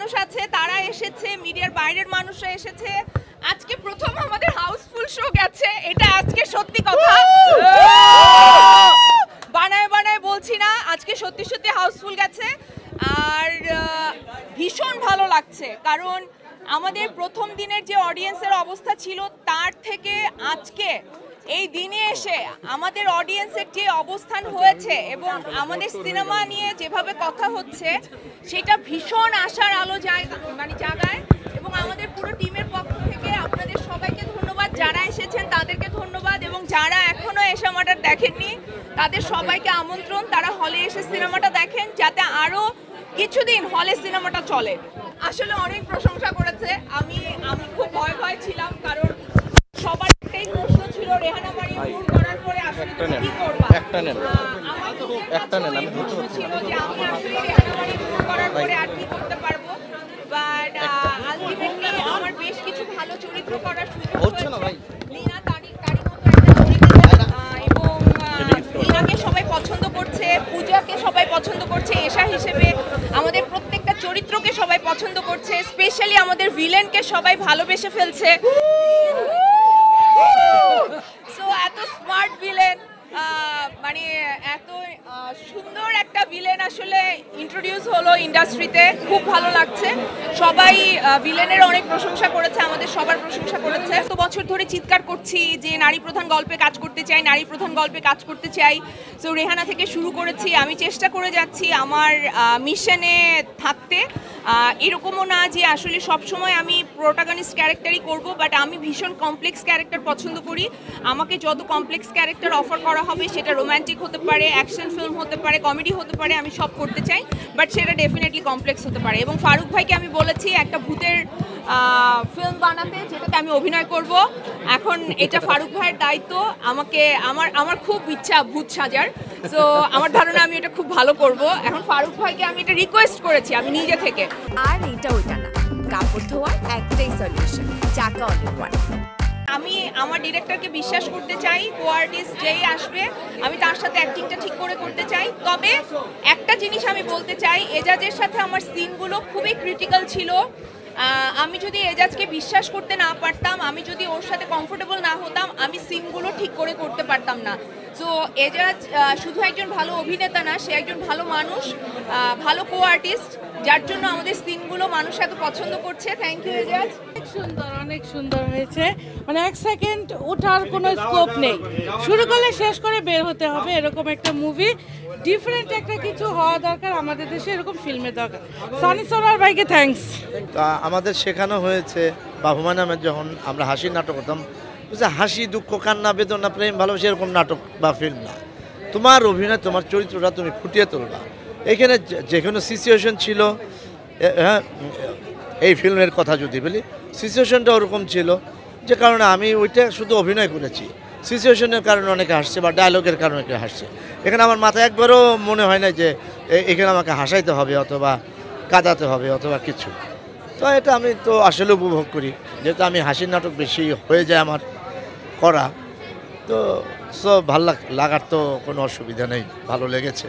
মানুষ আছে তারা এসেছে, মিডিয়ার বাইরের মানুষরা এসেছে। আজকে প্রথম আমাদের হাউসফুল শো গেছে, এটা আজকে সত্যি কথা, বানায় বানায় বলছি না, আজকে সত্যি সত্যি হাউসফুল গেছে। আর ভীষণ ভালো লাগছে, কারণ আমাদের প্রথম দিনের যে অডিয়েন্সের অবস্থা ছিল তার থেকে আজকে এই দিনে এসে আমাদের অডিয়েন্সের যে অবস্থান হয়েছে এবং আমাদের সিনেমা নিয়ে যেভাবে কথা হচ্ছে সেটা ভীষণ আশার আলো জাগায়। এবং আমাদের পুরো টিমের পক্ষ থেকে আপনাদের সবাইকে ধন্যবাদ, যারা এসেছেন তাদেরকে ধন্যবাদ, এবং যারা এখনো এই সিনেমাটা দেখেননি তাদের সবাইকে আমন্ত্রণ তারা হলে এসে সিনেমাটা দেখেন, যাতে আরো কিছুদিন হলে সিনেমাটা চলে। আসলে অনেক প্রশংসা করেছে, আমি খুব ভয় ছিলাম, কারণ সবার একটাই প্রশ্ন ছিল রেহানা মারিয়াম মুভ করার পরে আসলে তুমি কি করবা। আমার প্রশ্ন ছিল যে আমি আসলে রেহানা মারিয়াম মুভ করার পরে আর কি করতে পারবো, বাট আলটিমেটলি আমার বেশ কিছু ভালো চরিত্র করার সুযোগ হয়েছে। লীনা তারির মতো একটা চরিত্র, এবং লীনাকে সবাই পছন্দ করছে, পূজাকে সবাই পছন্দ করছে এশা হিসেবে, আমাদের প্রত্যেকটা চরিত্রকে সবাই পছন্দ করছে, স্পেশালি আমাদের ভিলেনকে সবাই ভালোবেসে ফেলছে। সো এত স্মার্ট ভিলেন, মানে এত সুন্দর একটা ভিলেন আসলে ইন্ট্রোডিউস হলো ইন্ডাস্ট্রিতে, খুব ভালো লাগছে। সবাই ভিলেনের অনেক প্রশংসা করেছে, আমাদের সবার প্রশংসা করেছে। তো বছর ধরে চিৎকার করছি যে নারী প্রধান গল্পে কাজ করতে চাই, নারী প্রধান গল্পে কাজ করতে চাই। সো রেহানা থেকে শুরু করেছি, আমি চেষ্টা করে যাচ্ছি আমার মিশনে থাকতে। এরকমও না যে আসলে সবসময় আমি প্রোটাগনিস্ট ক্যারেক্টারই করব, বাট আমি ভীষণ কমপ্লেক্স ক্যারেক্টার পছন্দ করি। আমাকে যত কমপ্লেক্স ক্যারেক্টার অফার করা হবে, সেটা রোম্যান্টিক হতে পারে, অ্যাকশন ফিল্ম হতে পারে, কমেডি হতে পারে, আমি সব করতে চাই, বাট সেটা ডেফিনেটলি কমপ্লেক্স হতে পারে। এবং ফারুক ভাইকে আমি বলেছি একটা ভূতের ফিল্ম বানাতে, যেটাতে আমি অভিনয় করব। এখন এটা ফারুক ভাইয়ের দায়িত্ব, আমার খুব ইচ্ছা ভূত সাজার। সো আমার ধারণা আমি এটা খুব ভালো করব। এখন ফারুক ভাইকে আমি এটা রিকোয়েস্ট করেছি আমি নিজে থেকে। আর এটা ওইটা না, কাপড় ধোয়ার একটাই সলিউশন, চাকা অল ওয়ান। আমি আমার ডিরেক্টরকে বিশ্বাস করতে চাই, কো আর্টিস্ট যেই আসবে আমি তার সাথে অ্যাক্টিংটা ঠিক করে করতে চাই। তবে একটা জিনিস আমি বলতে চাই, এজাজের সাথে আমার সিনগুলো খুবই ক্রিটিক্যাল ছিল। আমি যদি এজাজকে বিশ্বাস করতে না পারতাম, আমি যদি ওর সাথে কমফোর্টেবল না হতাম, আমি সিনগুলো ঠিক করে করতে পারতাম না। সো এজাজ শুধু একজন ভালো অভিনেতা না, সে একজন ভালো মানুষ, ভালো কো আর্টিস্ট, যার জন্য আমাদের সিনগুলো মানুষ এত পছন্দ করছে। Thank you Ejaz. অনেক সুন্দর হয়েছে, মানে এক সেকেন্ড ওঠার কোনো স্কোপ নেই, শুরু করলে শেষ করে বের হতে হবে, এরকম একটা মুভি। ডিফারেন্ট একটা কিছু হওয়া দরকার, আমাদের দেশে এরকম ফিল্মের দরকার। সানি সোনার ভাইকে থ্যাঙ্কস। তা আমাদের শেখানো হয়েছে বাহুমা নামে, যখন আমরা হাসির নাটক করতাম, বুঝছে হাসি দুঃখ কান্না বেদনা প্রেম ভালোবাসা এরকম নাটক বা ফিল্ম না, তোমার অভিনয় তোমার চরিত্রটা তুমি ফুটিয়ে তুলবা। এখানে যে কোনো সিচুয়েশন ছিল, হ্যাঁ এই ফিল্মের কথা যদি বলি, সিচুয়েশনটা ওরকম ছিল, যে কারণে আমি ওইটা শুধু অভিনয় করেছি। সিচুয়েশনের কারণে অনেকে হাসছে বা ডায়লগের কারণে অনেকে হাসছে। এখানে আমার মাথায় একবারও মনে হয় না যে এখানে আমাকে হাসাইতে হবে অথবা কাঁদাতে হবে অথবা কিছু। তো এটা আমি তো আসলে উপভোগ করি, যেহেতু আমি হাসির নাটক বেশি হয়ে যায় আমার করা, তো সব ভালো লাগার তো কোনো অসুবিধা নেই, ভালো লেগেছে।